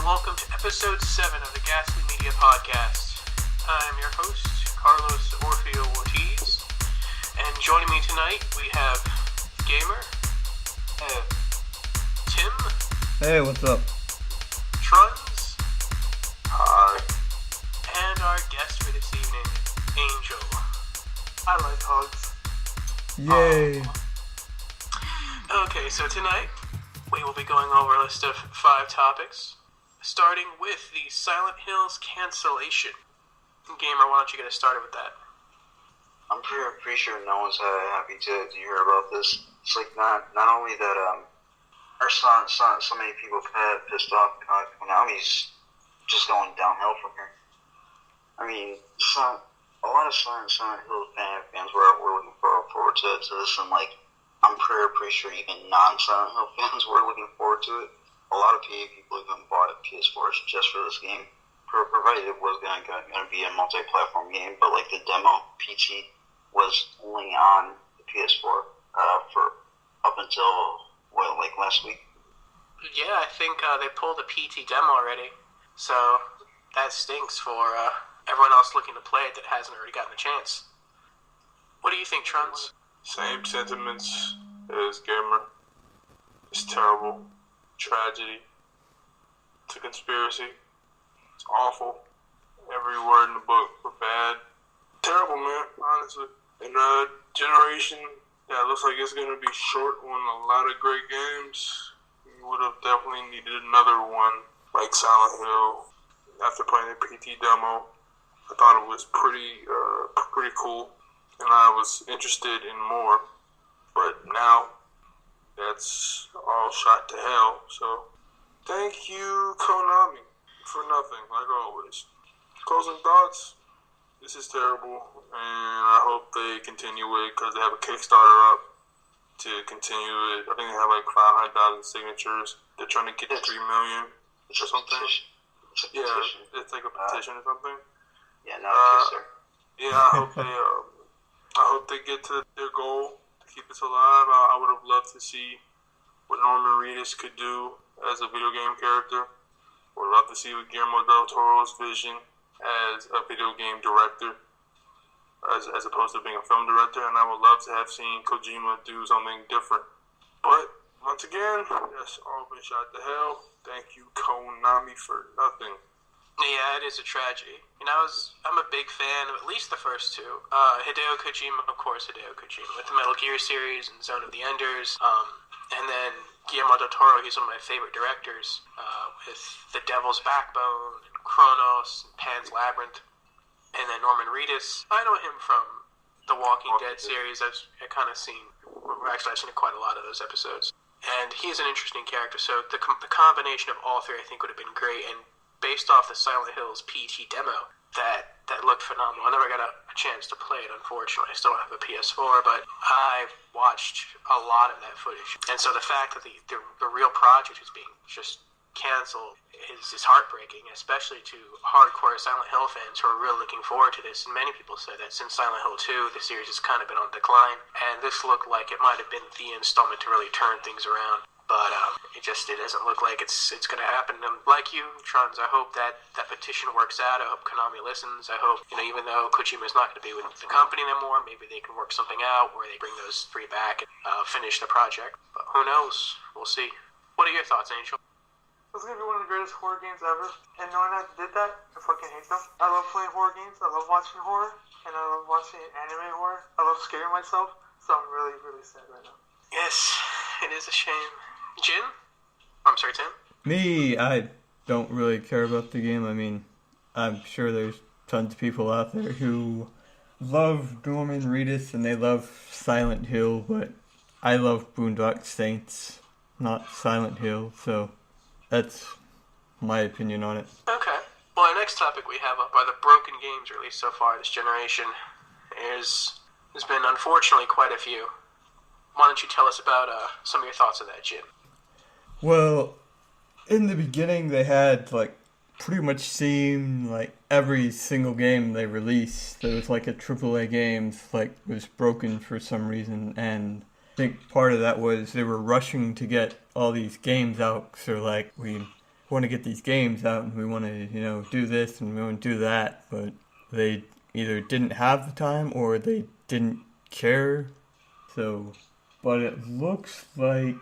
welcome to episode 7 of the Ghastly Media Podcast. I'm your host, Carlos Orfeo Ortiz, and joining me tonight we have Gamer, Tim, hey, what's up? Truns, Hi. and our guest for this evening, Angel. I like hugs. Yay! Okay, so tonight we will be going over a list of 5 topics, starting with the Silent Hills cancellation. Gamer, why don't you get us started with that? I'm pretty sure no one's happy to hear about this. It's like not only that so many people have pissed off. Konami's just going downhill from here. I mean, a lot of Silent Hill fans were looking forward to this, and like I'm pretty sure even non-Silent Hill fans were looking forward to it. A lot of people even bought a PS4 just for this game, provided it was going to be a multi-platform game. But like the demo PT was only on the PS4 for up until last week. Yeah, I think they pulled a PT demo already, so that stinks for everyone else looking to play it that hasn't already gotten a chance. What do you think, Truns? Same sentiments as Gamer. It's terrible. Tragedy. It's a conspiracy. It's awful. Every word in the book were bad. Terrible, man, honestly. And generation that looks like it's going to be short on a lot of great games. You would have definitely needed another one like Silent Hill. After playing the PT demo, I thought it was pretty cool. And I was interested in more, but now that's all shot to hell. So thank you, Konami, for nothing, like always. Closing thoughts, this is terrible, and I hope they continue it because they have a Kickstarter up to continue it. I think they have like 500,000 signatures. They're trying to get to 3 million or something. It's like a petition or something. Yeah, not a Kickstarter. Yeah, I hope they get to their goal to keep this alive. I would have loved to see what Norman Reedus could do as a video game character. Would love to see what Guillermo del Toro's vision as a video game director, as opposed to being a film director. And I would love to have seen Kojima do something different. But once again, that's all been shot to hell. Thank you, Konami, for nothing. Yeah, it is a tragedy. I'm a big fan of at least the first 2. Hideo Kojima, of course, with the Metal Gear series and Zone of the Enders. And then Guillermo del Toro, he's one of my favorite directors, with The Devil's Backbone, and Chronos, and Pan's Labyrinth. And then Norman Reedus, I know him from the Walking Dead series. I've kind of seen, I've seen quite a lot of those episodes. And he's an interesting character, so the combination of all 3 I think would have been great. And based off the Silent Hills PT demo, that looked phenomenal. I never got a chance to play it, unfortunately. I still don't have a PS4, but I've watched a lot of that footage. And so the fact that the real project is being just canceled is heartbreaking, especially to hardcore Silent Hill fans who are really looking forward to this. And many people say that since Silent Hill 2, the series has kind of been on decline, and this looked like it might have been the installment to really turn things around. But it doesn't look like it's going to happen. And like you, Trons, I hope that petition works out. I hope Konami listens. I hope, even though Kojima's not going to be with the company anymore, maybe they can work something out where they bring those 3 back and finish the project. But who knows? We'll see. What are your thoughts, Angel? It's going to be one of the greatest horror games ever. And knowing I did that, I fucking hate them. I love playing horror games. I love watching horror. And I love watching anime horror. I love scaring myself. So I'm really, really sad right now. Yes, it is a shame. Jin? I'm sorry, Tim? Me, I don't really care about the game. I mean, I'm sure there's tons of people out there who love Norman Reedus and they love Silent Hill, but I love Boondock Saints, not Silent Hill, so that's my opinion on it. Okay. Well, our next topic we have up are the broken games released so far this generation. There's been, unfortunately, quite a few. Why don't you tell us about some of your thoughts on that, Jin? Well, in the beginning they had pretty much seemed like every single game they released that was like a AAA game was broken for some reason, and I think part of that was they were rushing to get all these games out, so we want to get these games out and we want to, do this and we want to do that, but they either didn't have the time or they didn't care. So, but it looks like,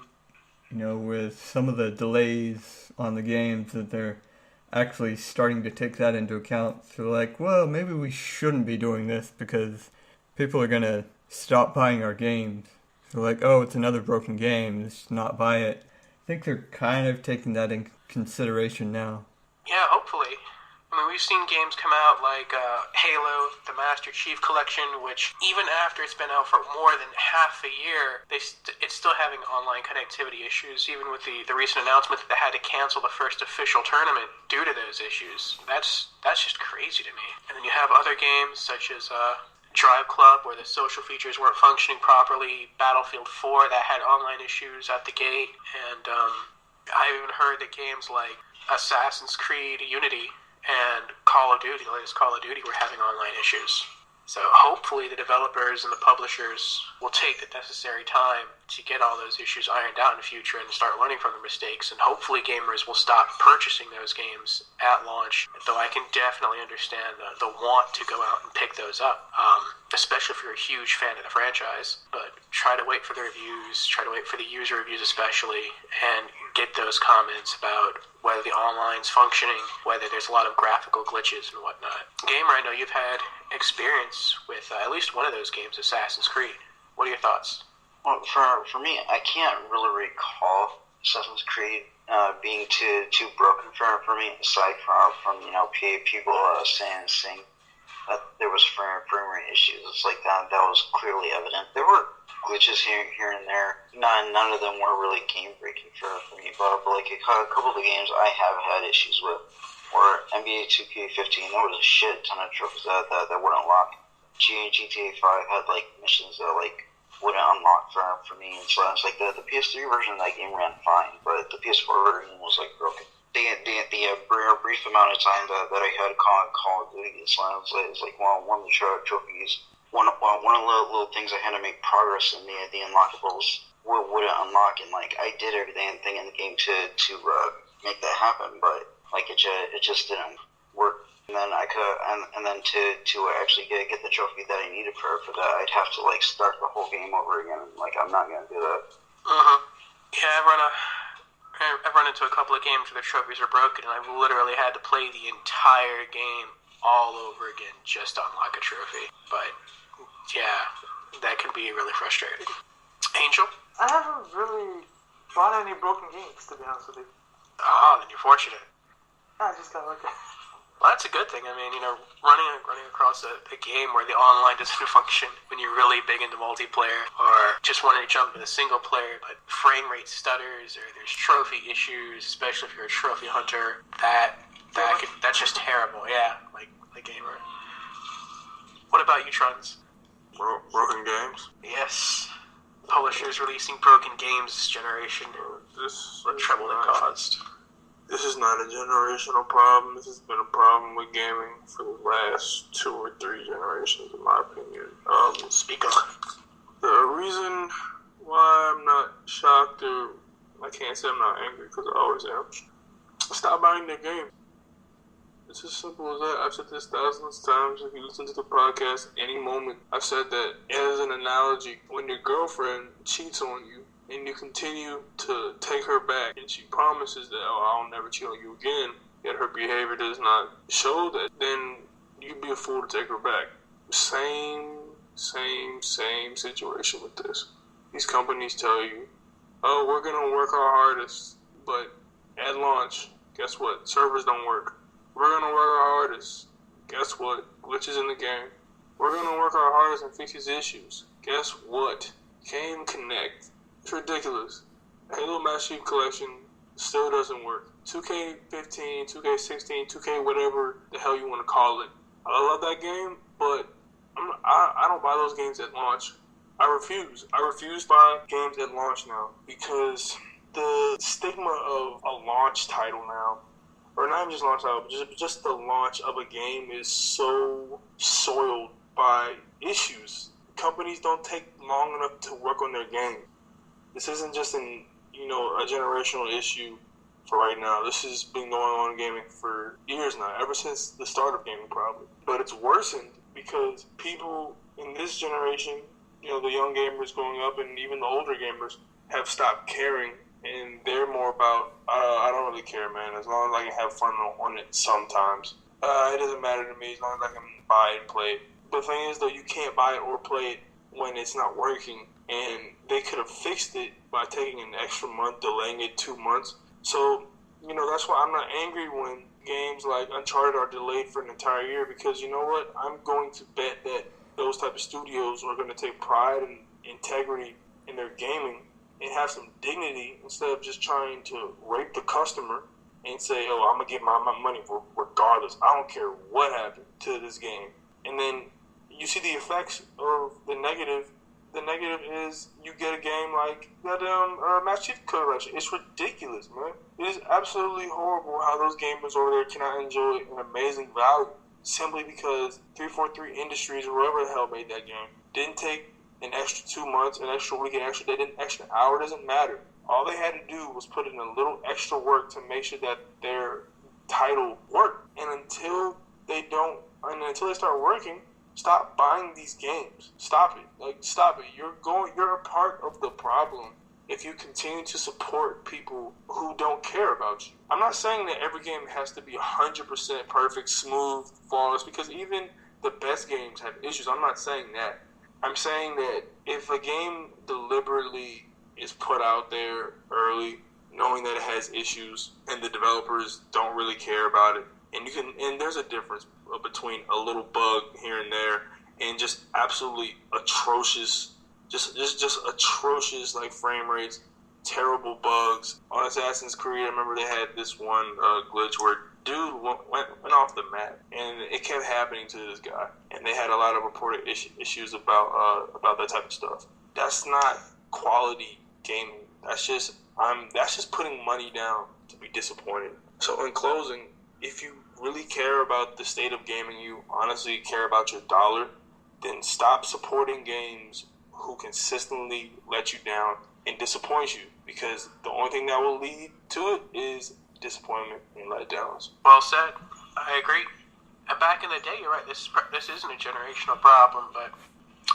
with some of the delays on the games that they're actually starting to take that into account. So like, well, maybe we shouldn't be doing this because people are going to stop buying our games. So like, oh, it's another broken game, let's not buy it. I think they're kind of taking that in consideration now. Yeah, hopefully. I mean, we've seen games come out like Halo, the Master Chief Collection, which even after it's been out for more than half a year, it's still having online connectivity issues, even with the recent announcement that they had to cancel the first official tournament due to those issues. That's just crazy to me. And then you have other games such as Drive Club, where the social features weren't functioning properly, Battlefield 4 that had online issues at the gate, and I've even heard that games like Assassin's Creed Unity and Call of Duty, the latest Call of Duty, were having online issues. So hopefully the developers and the publishers will take the necessary time to get all those issues ironed out in the future and start learning from their mistakes. And hopefully gamers will stop purchasing those games at launch, though I can definitely understand the want to go out and pick those up, especially if you're a huge fan of the franchise. But try to wait for the reviews, try to wait for the user reviews especially, and get those comments about whether the online's functioning, whether there's a lot of graphical glitches and whatnot. Gamer, I know you've had experience with at least one of those games, Assassin's Creed. What are your thoughts? Well, for me, I can't really recall Assassin's Creed being too broken for me, aside from people saying that there was frame rate issues. It's like that was clearly evident. There were glitches here and there. None of them were really game breaking for me, but like a couple of the games I have had issues with were NBA 2K15. There was a shit ton of trophies that wouldn't unlock. GTA 5 had like missions that like wouldn't unlock for me, and so it's like the PS3 version of that game ran fine, but the PS4 version was like broken. The brief amount of time that I had Call of Duty, it's like one of the trophies. One of the little things I had to make progress in the unlockables wouldn't unlock, and like I did everything in the game to make that happen, but like it just didn't work. And then then to actually get the trophy that I needed for that, I'd have to like start the whole game over again, and like I'm not gonna do that. Yeah, I've run into a couple of games where the trophies are broken, and I've literally had to play the entire game all over again just to unlock a trophy. But yeah, that can be really frustrating. Angel? I haven't really bought any broken games, to be honest with you. Ah, then you're fortunate. I just got lucky. Well, that's a good thing. I mean, running across a game where the online doesn't function when you're really big into multiplayer, or just wanting to jump into single player, but frame rate stutters, or there's trophy issues, especially if you're a trophy hunter. That's just terrible. Yeah, like gamer. What about you, Truns? Broken games? Yes. Publishers releasing broken games this generation. What trouble it caused. This is not a generational problem. This has been a problem with gaming for the last 2 or 3 generations, in my opinion. Speak on. The reason why I'm not shocked, or I can't say I'm not angry because I always am, stop buying their game. It's as simple as that. I've said this thousands of times. If you listen to the podcast, any moment, I've said that as an analogy. When your girlfriend cheats on you, and you continue to take her back, and she promises that, I'll never cheat on you again, yet her behavior does not show that, then you'd be a fool to take her back. Same situation with this. These companies tell you, we're going to work our hardest, but at launch, guess what? Servers don't work. We're going to work our hardest. Guess what? Glitches in the game. We're going to work our hardest and fix these issues. Guess what? Can't even connect. It's ridiculous. Halo Master Chief Collection still doesn't work. 2K15, 2K16, 2K whatever the hell you want to call it. I love that game, but I don't buy those games at launch. I refuse. I refuse to buy games at launch now because the stigma of a launch title now, or not even just launch title, but just the launch of a game is so soiled by issues. Companies don't take long enough to work on their game. This isn't just a generational issue for right now. This has been going on in gaming for years now, ever since the start of gaming probably. But it's worsened because people in this generation, the young gamers growing up and even the older gamers have stopped caring, and they're more about, I don't really care, man, as long as I can have fun on it sometimes. It doesn't matter to me as long as I can buy it and play it. But the thing is, though, you can't buy it or play it when it's not working, and they could have fixed it by taking an extra month, delaying it 2 months. So, that's why I'm not angry when games like Uncharted are delayed for an entire year, because you know what? I'm going to bet that those type of studios are going to take pride and integrity in their gaming and have some dignity instead of just trying to rape the customer and say, oh, I'm going to get my money regardless. I don't care what happened to this game. And then you see the effects of the negative. The negative is you get a game like that Master Chief Collection. It's ridiculous, man. It is absolutely horrible how those gamers over there cannot enjoy an amazing value simply because 343 Industries or whoever the hell made that game didn't take an extra 2 months, an extra week, an extra hour. Doesn't matter. All they had to do was put in a little extra work to make sure that their title worked. And until they start working, stop buying these games. Stop it. Stop it. You're a part of the problem if you continue to support people who don't care about you. I'm not saying that every game has to be 100% perfect, smooth, flawless, because even the best games have issues. I'm not saying that. I'm saying that if a game deliberately is put out there early, knowing that it has issues, and the developers don't really care about it, and there's a difference between a little bug here and there and just absolutely atrocious, just atrocious like frame rates, terrible bugs. On Assassin's Creed, I remember they had this one glitch where dude went off the map, and it kept happening to this guy, and they had a lot of reported issues about that type of stuff. That's not quality gaming. That's just putting money down to be disappointed. So in closing, if you really care about the state of gaming, you honestly care about your dollar, then stop supporting games who consistently let you down and disappoint you, because the only thing that will lead to it is disappointment and letdowns. Well said. I agree. And back in the day, you're right, this isn't a generational problem, but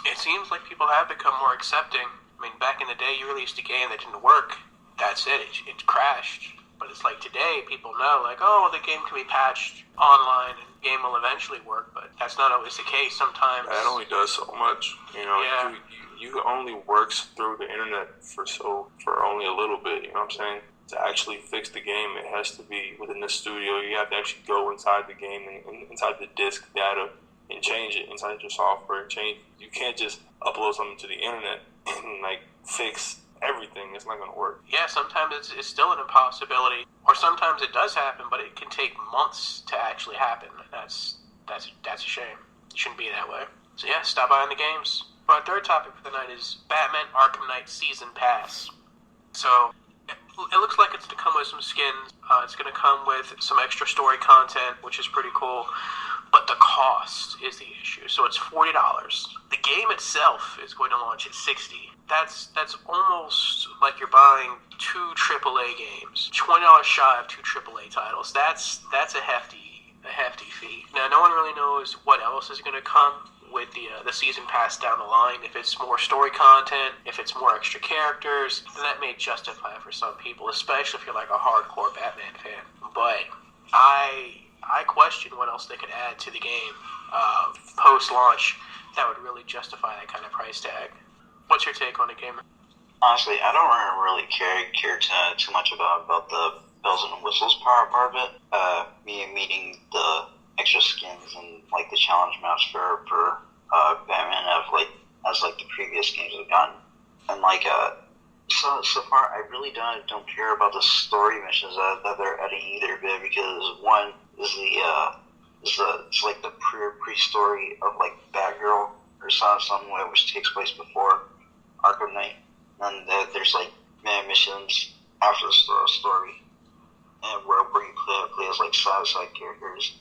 it seems like people have become more accepting. I mean, back in the day, you released a game that didn't work. That's it. It crashed. But it's like today, people know, like, oh, the game can be patched online and the game will eventually work, but that's not always the case. Sometimes that only does so much. Yeah. You only works through the internet for only a little bit. You know what I'm saying? To actually fix the game, it has to be within the studio. You have to actually go inside the game and inside the disk data and change it inside your software. You can't just upload something to the internet and like fix everything. It's not going to work. Yeah, sometimes it's still an impossibility, or sometimes it does happen, but it can take months to actually happen. That's a shame. It shouldn't be that way. So yeah, stop buying the games. But our third topic for the night is Batman Arkham Knight Season Pass. So it looks like it's to come with some skins. It's going to come with some extra story content, which is pretty cool. But the cost is the issue. So it's $40. The game itself is going to launch at $60. That's almost like you're buying 2 AAA games. $20 shy of 2 AAA titles. That's a hefty fee. Now, no one really knows what else is going to come with the season pass down the line. If it's more story content, if it's more extra characters, then that may justify it for some people, especially if you're like a hardcore Batman fan. But I question what else they could add to the game post-launch that would really justify that kind of price tag. What's your take on the game? Honestly, I don't really care too much about the bells and whistles part of it. Meeting the extra skins and like the challenge maps for Batman as the previous games have gotten, and so far I really don't care about the story missions that they're adding either, because one is it's like the pre-story of like Batgirl or something which takes place before Arkham Knight, and there's like missions after the story, and where you play as like side characters.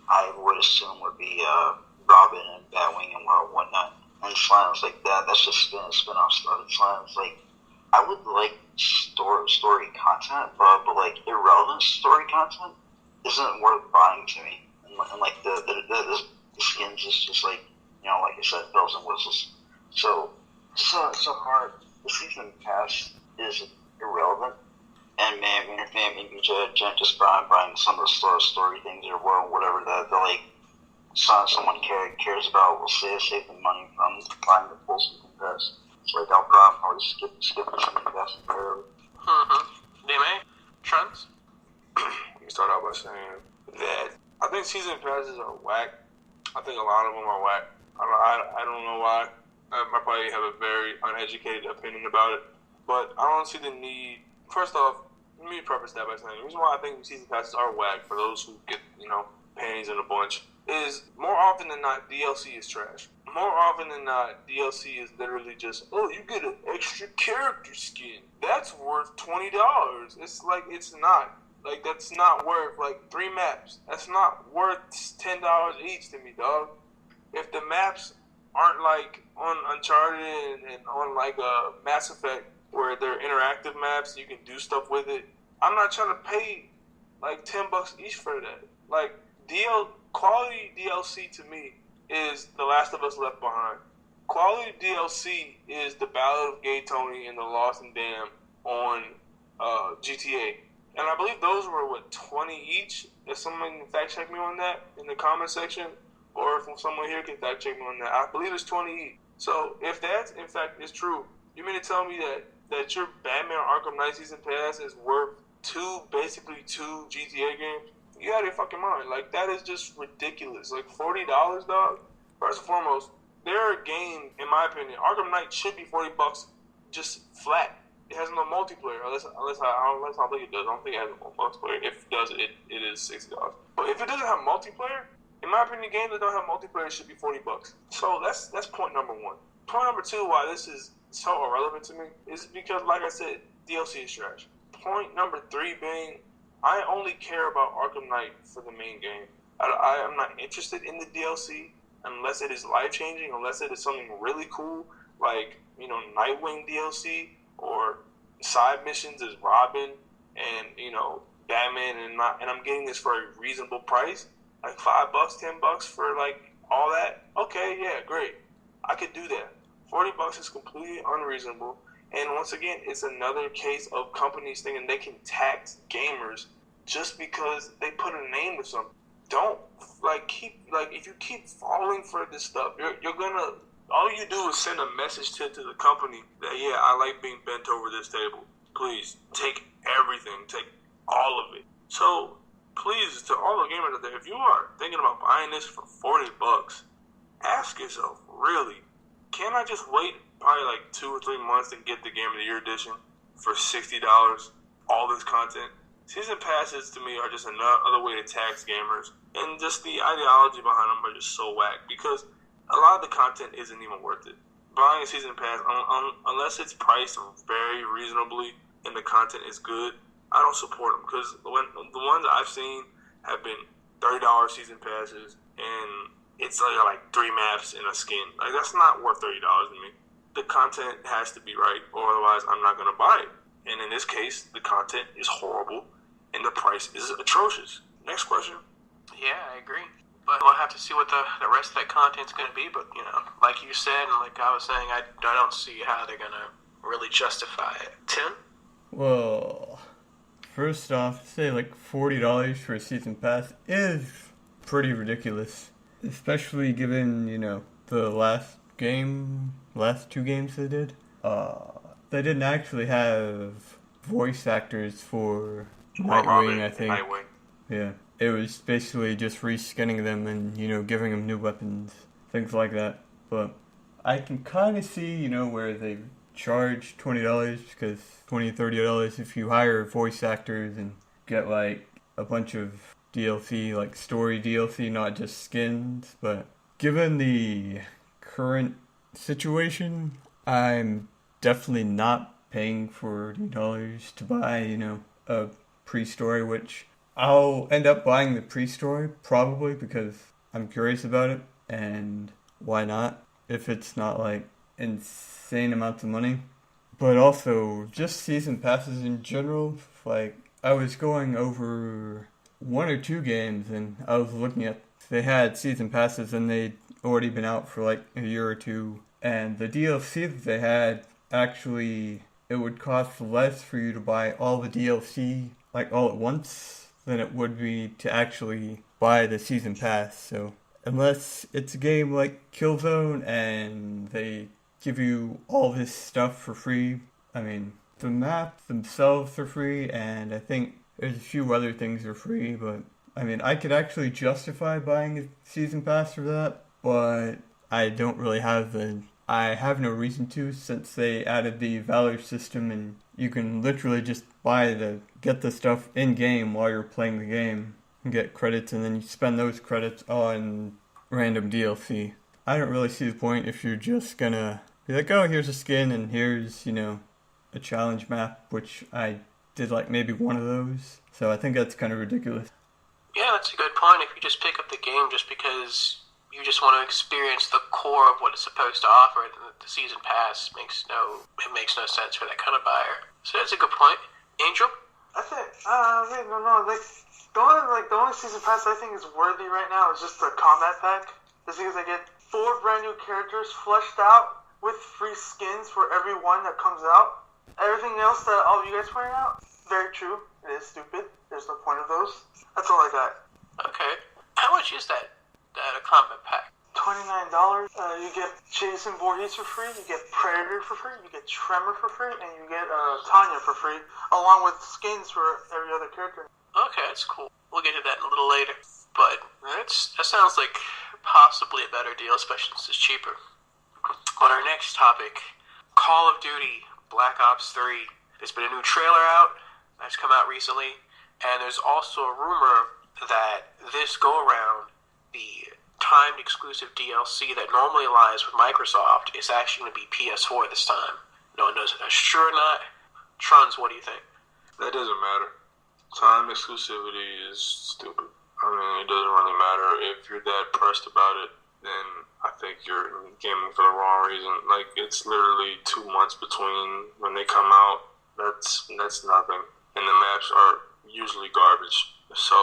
I would assume would be Robin and Batwing and whatnot. And Slime's like that. That's just spin-off stuff. And Slime's like, I would like story content, but like irrelevant story content isn't worth buying to me. And like the skins is just like, like I said, bells and whistles. So hard. The season pass is irrelevant, and maybe just buying some of the story things or whatever that like someone cares about will save them money from buying the full season pass. So like I'll probably skip the season pass entirely. DMA? Trunks? Let me start out by saying that I think season passes are whack. I think a lot of them are whack. I don't know why. I probably have a very uneducated opinion about it, but I don't see the need. First off, let me preface that by saying the reason why I think season passes are whack for those who get, panties in a bunch is more often than not DLC is trash. More often than not, DLC is literally just, oh, you get an extra character skin. That's worth $20. It's like, it's not. Like, that's not worth, 3 maps. That's not worth $10 each to me, dog. If the maps aren't, on Uncharted and on, Mass Effect, where they're interactive maps, you can do stuff with it, I'm not trying to pay, $10 each for that. Quality DLC to me is The Last of Us Left Behind. Quality DLC is the Ballad of Gay Tony and the Lost and Damned on GTA. And I believe those were, 20 each? If someone can fact check me on that in the comment section, or if someone here can fact check me on that, I believe it's 20 each. So if that, in fact, is true, you mean to tell me that your Batman Arkham Knight Season Pass is worth basically two GTA games? You out of your fucking mind. That is just ridiculous. $40, dog? First and foremost, their game, in my opinion, Arkham Knight should be $40 just flat. It has no multiplayer, unless I don't think it does. I don't think it has no multiplayer. If it does, it is $60. But if it doesn't have multiplayer, in my opinion, games that don't have multiplayer should be $40. So that's point number one. Point number two, why this is so irrelevant to me, is because, like I said, DLC is trash. Point number three being, I only care about Arkham Knight for the main game. I am not interested in the DLC unless it is life-changing, unless it is something really cool, Nightwing DLC, or side missions as Robin and, Batman, and I'm getting this for a reasonable price, $5, $10 for, all that. Okay, yeah, great. I could do that. $40 is completely unreasonable. And once again, it's another case of companies thinking they can tax gamers just because they put a name to something. Don't if you keep falling for this stuff, you're gonna, all you do is send a message to the company that, yeah, I like being bent over this table. Please take everything, take all of it. So please, to all the gamers out there, if you are thinking about buying this for $40, ask yourself, really, can I just wait probably 2 or 3 months and get the Game of the Year edition for $60? All this content. Season passes to me are just another way to tax gamers, and just the ideology behind them are just so whack because a lot of the content isn't even worth it. Buying a season pass, unless it's priced very reasonably and the content is good, I don't support them because the ones that I've seen have been $30 season passes and it's like 3 maps and a skin. That's not worth $30 to me. The content has to be right, or otherwise I'm not going to buy it. And in this case, the content is horrible and the price is atrocious. Next question. Yeah, I agree. But we'll have to see what the rest of that content's going to be. But, like you said, and like I was saying, I don't see how they're going to really justify it. Tim? Well, first off, say $40 for a season pass is pretty ridiculous. Especially given, the last 2 games they did. They didn't actually have voice actors for Nightwing, I think. Nightwing. Yeah. It was basically just reskinning them and, giving them new weapons, things like that. But I can kind of see, where they charge $20 because $20, $30 if you hire voice actors and get a bunch of DLC, story DLC, not just skins. But given the current situation, I'm definitely not paying $40 to buy, a pre-story, which I'll end up buying the pre-story probably because I'm curious about it, and why not? If it's not insane amounts of money. but also just season passes in general. Like, I was going over one or two games, and I was looking at, they had season passes and they'd already been out for like a year or two, and the DLC that they had, actually, it would cost less for you to buy all the DLC like all at once than it would be to actually buy the season pass. So unless it's a game like Killzone and they give you all this stuff for free, I mean, the maps themselves are free, and I think there's a few other things are free, but I mean, I could actually justify buying a season pass for that, but I don't really have I have no reason to, since they added the Valor system and you can literally just get the stuff in game while you're playing the game and get credits, and then you spend those credits on random DLC. I don't really see the point if you're just gonna be like, oh, here's a skin and here's, a challenge map, which I did like maybe one of those. So I think that's kind of ridiculous. Yeah, that's a good point. If you just pick up the game just because you just want to experience the core of what it's supposed to offer, then the season pass makes no sense for that kind of buyer. So that's a good point. Angel? I think, no, the only season pass I think is worthy right now is just the combat pack. Just because I get 4 brand new characters fleshed out with free skins for every one that comes out. Everything else that all of you guys pointed out, very true. It is stupid. There's no point of those. That's all I got. Okay. How much is that combat pack? $29. You get Jason Voorhees for free, you get Predator for free, you get Tremor for free, and you get Tanya for free, along with skins for every other character. Okay, that's cool. We'll get to that in a little later. But that sounds like possibly a better deal, especially since it's cheaper. But our next topic, Call of Duty Black Ops 3. There's been a new trailer out that's come out recently, and there's also a rumor that this go-around, the timed exclusive DLC that normally lies with Microsoft, is actually going to be PS4 this time. No one knows if that's true or not. Trons, what do you think? That doesn't matter. Time exclusivity is stupid. I mean, it doesn't really matter. If you're that pressed about it, then I think you're gaming for the wrong reason. Like, it's literally 2 months between when they come out. That's nothing. And the maps are usually garbage. So,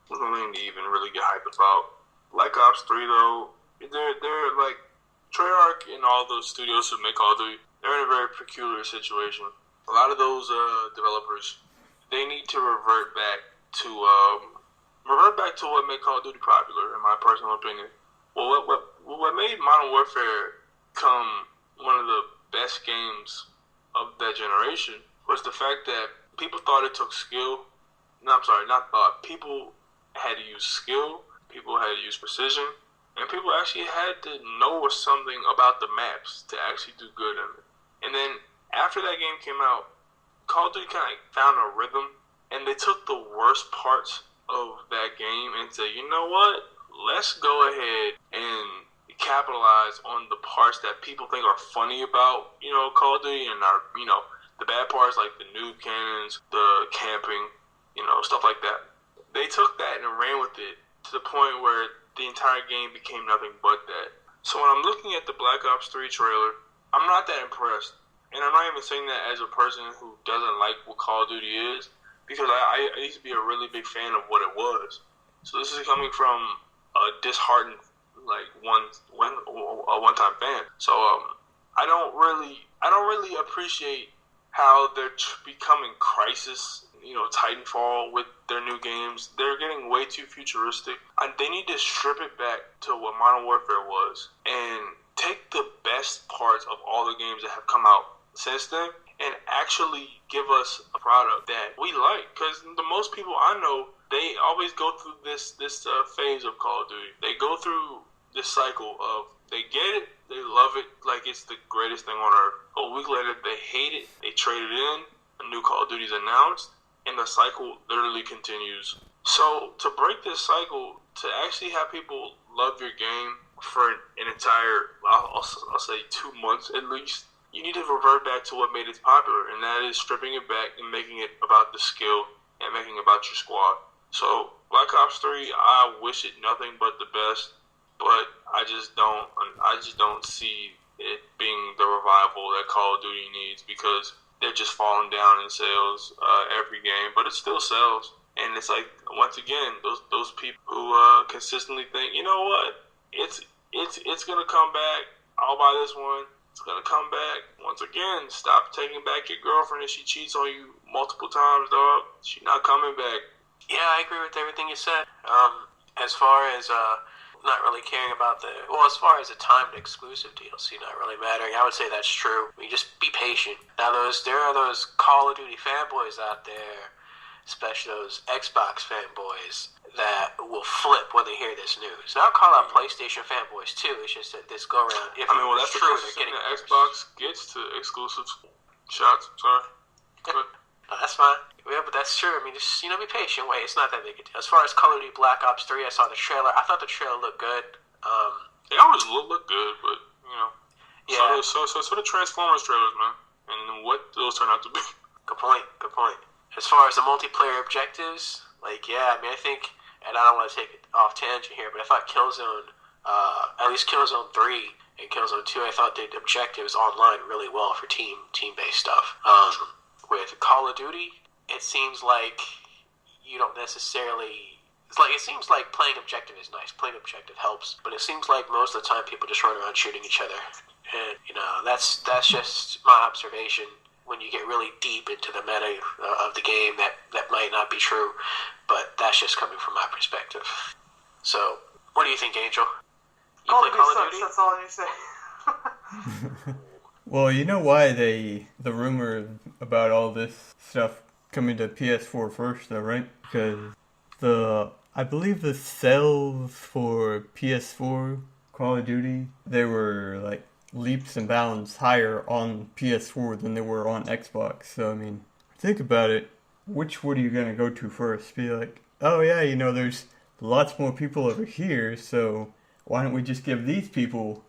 there's nothing to even really get hyped about. Black Ops 3, though, they're like, Treyarch and all those studios who make Call of Duty, they're in a very peculiar situation. A lot of those developers, they need to revert back to what made Call of Duty popular, in my personal opinion. Well, what made Modern Warfare come one of the best games of that generation was the fact that people thought it took skill. No, I'm sorry, not thought. People had to use skill, people had to use precision, and people actually had to know something about the maps to actually do good in it. And then after that game came out, Call of Duty kind of found a rhythm, and they took the worst parts of that game and said, you know what? Let's go ahead and capitalize on the parts that people think are funny about, Call of Duty, and the bad parts like the noob cannons, the camping, stuff like that. They took that and ran with it to the point where the entire game became nothing but that. So when I'm looking at the Black Ops 3 trailer, I'm not that impressed. And I'm not even saying that as a person who doesn't like what Call of Duty is, because I used to be a really big fan of what it was. So this is coming from a disheartened, one-time fan. So I don't really appreciate how they're becoming Crysis, Titanfall with their new games. They're getting way too futuristic. They need to strip it back to what Modern Warfare was and take the best parts of all the games that have come out since then and actually give us a product that we like. Because the most people I know, they always go through this phase of Call of Duty. They go through this cycle of they get it, they love it like it's the greatest thing on earth. A week later, they hate it, they trade it in, a new Call of Duty is announced, and the cycle literally continues. So to break this cycle, to actually have people love your game for an entire, I'll say 2 months at least, you need to revert back to what made it popular, and that is stripping it back and making it about the skill and making it about your squad. So Black Ops 3, I wish it nothing but the best, but I just don't see it being the revival that Call of Duty needs because they're just falling down in sales every game, but it still sells. And it's like, once again, those people who consistently think, you know what, it's gonna come back. I'll buy this one. It's gonna come back. Once again, stop taking back your girlfriend if she cheats on you multiple times, dog. She's not coming back. Yeah, I agree with everything you said. As far as not really caring about as far as a timed exclusive DLC not really mattering, I would say that's true. You just be patient. Now, there are those Call of Duty fanboys out there, especially those Xbox fanboys, that will flip when they hear this news. And I'll call out PlayStation fanboys too. It's just that this go around, if that's true, the they're getting that Xbox gets to exclusives. Shots, sorry. Yeah. No, that's fine. Yeah, but that's true. I mean, just, be patient. Wait, it's not that big a deal. As far as Call of Duty Black Ops 3, I saw the trailer. I thought the trailer looked good. They always look good, but, Yeah. So the Transformers trailers, man. And what those turn out to be. Good point. As far as the multiplayer objectives, I think, and I don't want to take it off tangent here, but I thought Killzone, at least Killzone 3 and Killzone 2, I thought did objectives online really well for team-based stuff. With Call of Duty, it seems like you don't necessarily... It seems like playing objective is nice. Playing objective helps. But it seems like most of the time people just run around shooting each other. And, that's just my observation. When you get really deep into the meta of the game, that might not be true. But that's just coming from my perspective. So, what do you think, Angel? You play Call of Duty? That's all you say. Well, you know why the rumor about all this stuff coming to PS4 first, though, right? Because I believe the sales for PS4 Call of Duty, they were like leaps and bounds higher on PS4 than they were on Xbox. So, I mean, think about it. Which one are you going to go to first? Be like, oh yeah, there's lots more people over here, so why don't we just give these people,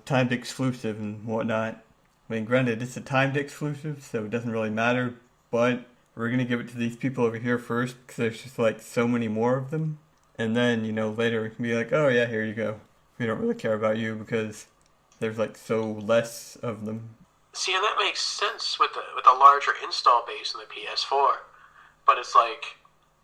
timed exclusive and whatnot. I mean, granted, it's a timed exclusive, so it doesn't really matter, but we're going to give it to these people over here first, because there's just, so many more of them. And then, later we can be like, oh yeah, here you go. We don't really care about you, because there's, so less of them. See, and that makes sense with a larger install base in the PS4. But it's and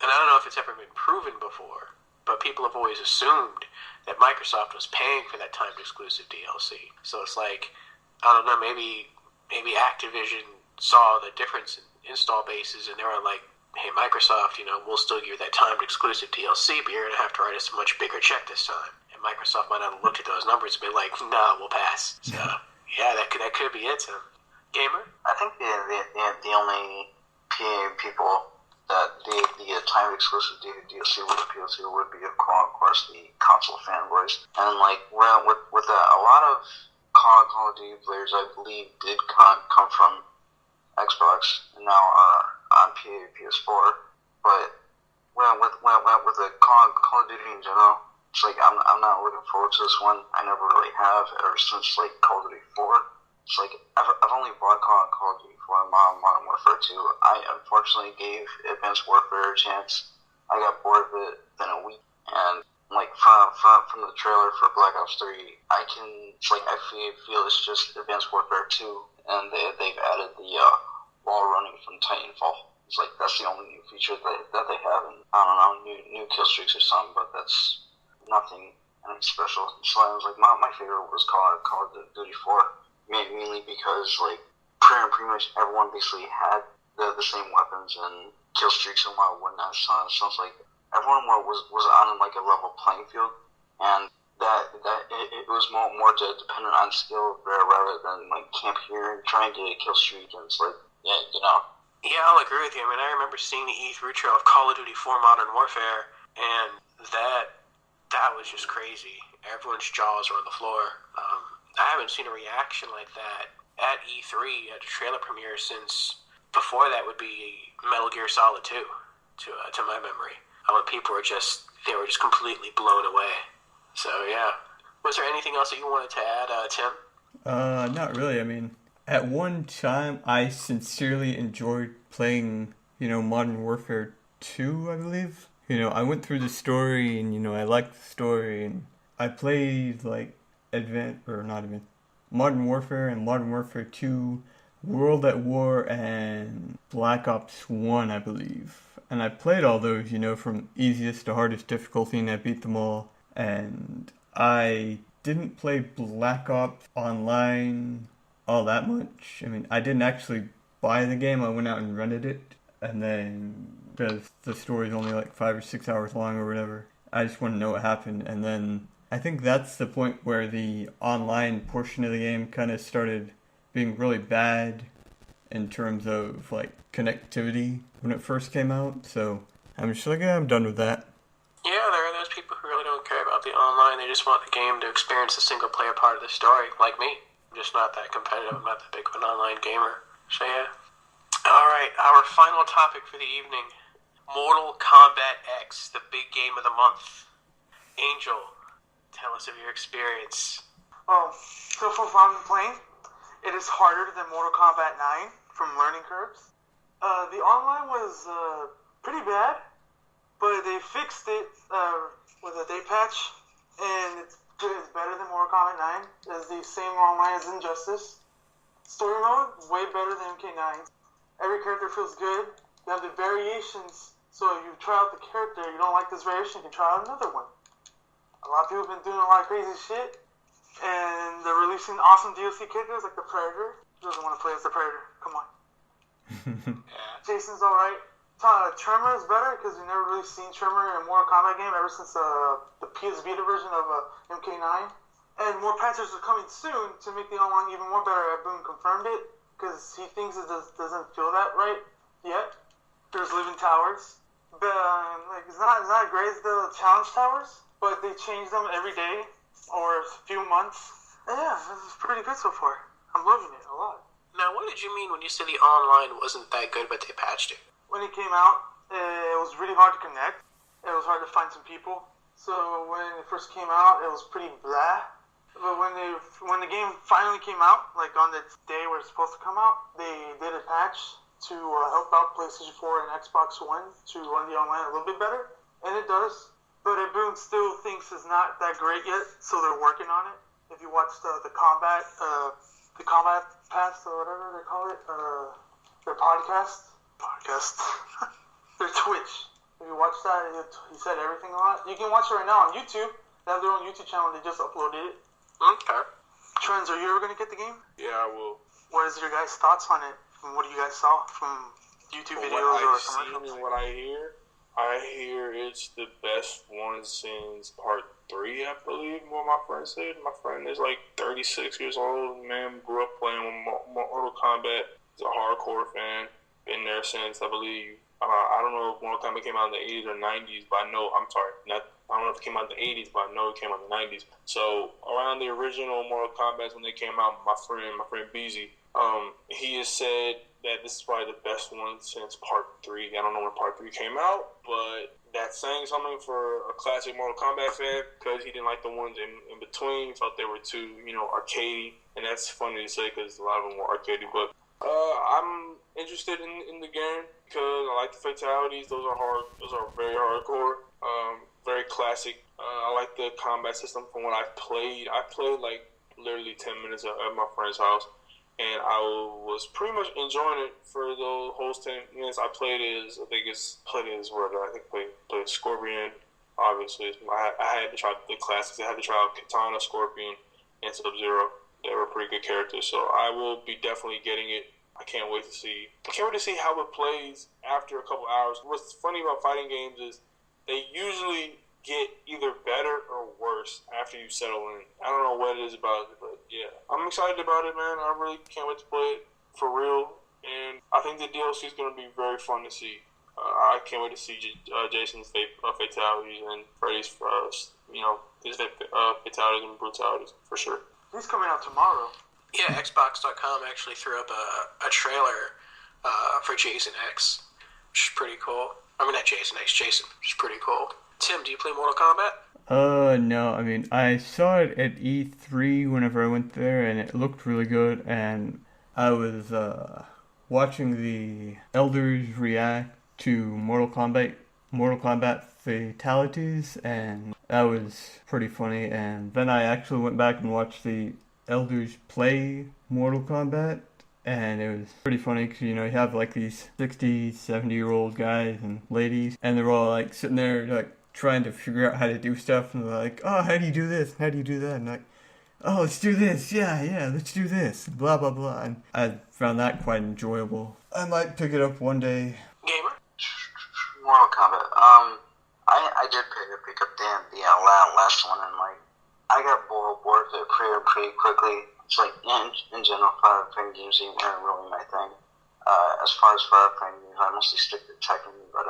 I don't know if it's ever been proven before, but people have always assumed that Microsoft was paying for that timed exclusive DLC. So it's I don't know, maybe Activision saw the difference in install bases and they were like, hey, Microsoft, we'll still give you that timed exclusive DLC, but you're going to have to write us a much bigger check this time. And Microsoft might not have looked at those numbers and been like, nah, we'll pass. So, yeah, that could be it, Tim. Gamer? I think the only people that the time exclusive DLC would appeal to would be, of course, the console fanboys. And with that, a lot of Call of Duty players, I believe, did come from Xbox and now are on PS4. But with the Call of Duty in general, it's I'm not looking forward to this one. I never really have ever since Call of Duty 4. It's I've only bought Call of Duty 4 and Modern Warfare 2. I unfortunately gave Advanced Warfare a chance. I got bored of it within a week, and from the trailer for Black Ops 3, I feel it's just Advanced Warfare 2, and they've added the wall running from Titanfall. It's that's the only new feature that they have, and I don't know, new kill streaks or something, but that's nothing special. So I was my favorite was Call of Duty 4, mainly because pretty much everyone basically had the same weapons and kill streaks and whatnot. So it's everyone was on a level playing field, and that it was more dependent on skill rather than camp here and trying to get a kill streak. And it's Yeah, I'll agree with you. I mean, I remember seeing the E3 trail of Call of Duty 4 Modern Warfare, and that was just crazy. Everyone's jaws were on the floor. I haven't seen a reaction like that at E3 at a trailer premiere since before that would be Metal Gear Solid 2, to my memory. When people were just completely blown away. So yeah, was there anything else that you wanted to add, Tim? Not really. I mean, at one time, I sincerely enjoyed playing, Modern Warfare 2, I believe. I went through the story, and, I liked the story, and I played, Modern Warfare and Modern Warfare 2, World at War, and Black Ops 1, I believe. And I played all those, from easiest to hardest difficulty, and I beat them all. And I didn't play Black Ops Online all that much. I mean, I didn't actually buy the game. I went out and rented it. And then, because the story's only like 5 or 6 hours long or whatever, I just want to know what happened. And then I think that's the point where the online portion of the game kind of started being really bad in terms of like connectivity when it first came out. So I'm just like, I'm done with that. Yeah, there are those people who really don't care about the online. They just want the game to experience the single player part of the story, like me. I'm just not that competitive. I'm not that big of an online gamer. So yeah. Alright, our final topic for the evening. Mortal Kombat X, the big game of the month. Angel, tell us of your experience. So far I've been playing, it is harder than Mortal Kombat 9 from learning curves. The online was pretty bad, but they fixed it with a day patch, and it's better than Mortal Kombat 9. It's the same online as Injustice. Story mode, way better than MK9. Every character feels good. You have the variations, so if you try out the character, you don't like this variation, you can try out another one. A lot of people have been doing a lot of crazy shit, and they're releasing awesome DLC characters like the Predator. Who doesn't want to play as the Predator? Come on. Jason's alright. Tremor is better because we've never really seen Tremor in a Mortal Kombat game ever since the PS Vita version of MK9. And more patches are coming soon to make the online even more better. Boone confirmed it because he thinks it doesn't feel that right yet. There's living towers. But, it's not as great as the challenge towers, but they change them every day or a few months. And yeah, this is pretty good so far. I'm loving it a lot. Now, what did you mean when you said the online wasn't that good, but they patched it? When it came out, it was really hard to connect. It was hard to find some people. So when it first came out, it was pretty blah. But when the game finally came out, like on the day where it's supposed to come out, they did a patch to help out PlayStation 4 and Xbox One to run the online a little bit better. And it does. But Boone still thinks it's not that great yet, so they're working on it. If you watch the combat pass or whatever they call it, their podcast, their Twitch. If you watch that, he said everything on it. You can watch it right now on YouTube. They have their own YouTube channel. They just uploaded it. Okay. Trends, are you ever going to get the game? Yeah, I will. What is your guys' thoughts on it? From what you guys saw from YouTube videos or commercials? What I hear it's the best one since part 3, I believe, what my friend said. My friend is like 36 years old, man, grew up playing with Mortal Kombat. He's a hardcore fan, been there since, I believe, I don't know if Mortal Kombat came out in the 80s or 90s, but I don't know if it came out in the 80s, but I know it came out in the 90s. So around the original Mortal Kombat when they came out, my friend Beezy, he has said that this is probably the best one since part 3. I don't know when part 3 came out, but that's saying something for a classic Mortal Kombat fan because he didn't like the ones in between. Thought they were too, arcadey, and that's funny to say because a lot of them were arcadey. But I'm interested in the game because I like the fatalities. Those are hard. Those are very hardcore. Very classic. I like the combat system from what I've played. I played like literally 10 minutes at my friend's house, and I was pretty much enjoying it for the whole 10 minutes. I played as Scorpion. Obviously, I had to try the classics. I had to try out Katana, Scorpion, and Sub-Zero. They were pretty good characters, so I will be definitely getting it. I can't wait to see how it plays after a couple hours. What's funny about fighting games is they usually get either better or worse after you settle in. I don't know what it is about it, but yeah. I'm excited about it, man. I really can't wait to play it for real. And I think the DLC is going to be very fun to see. I can't wait to see Jason's fatalities and Freddy's, his fatalities and brutalities, for sure. He's coming out tomorrow. Yeah, Xbox.com actually threw up a trailer for Jason X, which is pretty cool. I mean, not Jason X, Jason, which is pretty cool. Tim, do you play Mortal Kombat? No. I mean, I saw it at E3 whenever I went there, and it looked really good, and I was watching the elders react to Mortal Kombat fatalities, and that was pretty funny. And then I actually went back and watched the elders play Mortal Kombat, and it was pretty funny because, you have like these 60, 70-year-old guys and ladies, and they're all like sitting there like trying to figure out how to do stuff, and they're like, oh, how do you do this? How do you do that? And like, oh, let's do this. Yeah, let's do this. Blah, blah, blah. And I found that quite enjoyable. I might pick it up one day. Gamer? Mortal Kombat. I did pick up the last one, and like I got bored with it pretty quickly. It's like in general, fighting games weren't really my thing. As far as fighting games, I mostly stick to Tekken, but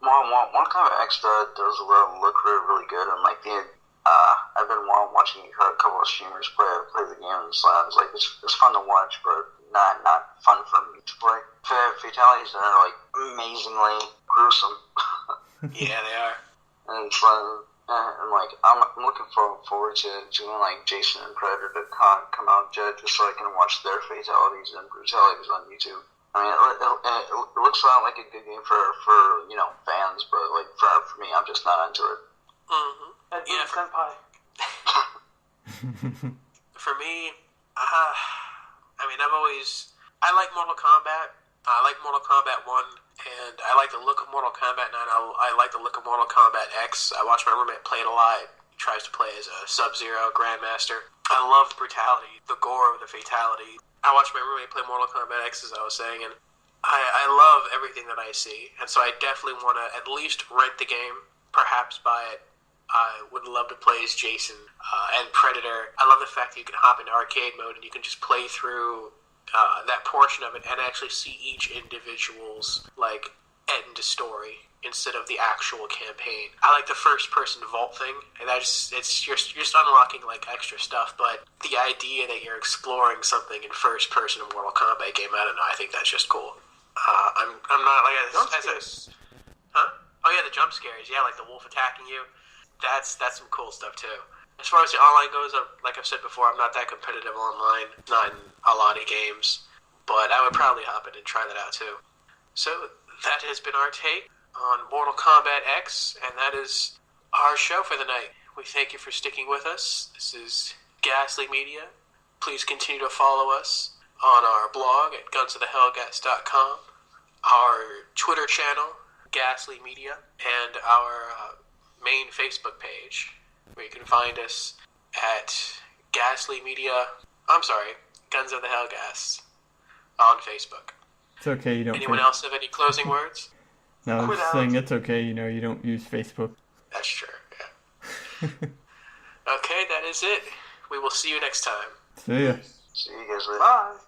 Mortal Kombat X does look really good, and like I've been watching a couple of streamers play the game, and so I was like, it's fun to watch, but not fun for me to play. Fatalities are like amazingly gruesome. Yeah, they are. And it's and like I'm looking forward to when like Jason and Predator to come out just so I can watch their fatalities and brutalities on YouTube. I mean, it looks like a good game for fans, but like for me, I'm just not into it. Mm-hmm. Yeah, Senpai. For me, I like Mortal Kombat. I like Mortal Kombat 1, and I like the look of Mortal Kombat 9. I like the look of Mortal Kombat X. I watch my roommate play it a lot. He tries to play as a Sub-Zero Grandmaster. I love the brutality, the gore of the fatality. I watch my roommate play Mortal Kombat X, as I was saying, and I love everything that I see. And so I definitely want to at least rent the game, perhaps buy it. I would love to play as Jason and Predator. I love the fact that you can hop into arcade mode and you can just play through that portion of it and actually see each individual's like end story instead of the actual campaign. I like the first person vault thing, and you're just unlocking like extra stuff, but the idea that you're exploring something in first person in Mortal Kombat game, I don't know, I think that's just cool. I'm not like huh? Oh yeah, the jump scares, yeah, like the wolf attacking you. That's some cool stuff too. As far as the online goes, like I've said before, I'm not that competitive online, not in a lot of games, but I would probably hop in and try that out too. So that has been our take on Mortal Kombat X, and that is our show for the night. We thank you for sticking with us. This is Ghastly Media. Please continue to follow us on our blog at gunsofthehellgas.com, our Twitter channel, Ghastly Media, and our main Facebook page, where you can find us at Guns of the Hellgas on Facebook. It's okay, you don't. Anyone else have any closing words? No, I'm just saying it's okay, you don't use Facebook. That's true, yeah. Okay, that is it. We will see you next time. See ya. See you guys later. Bye.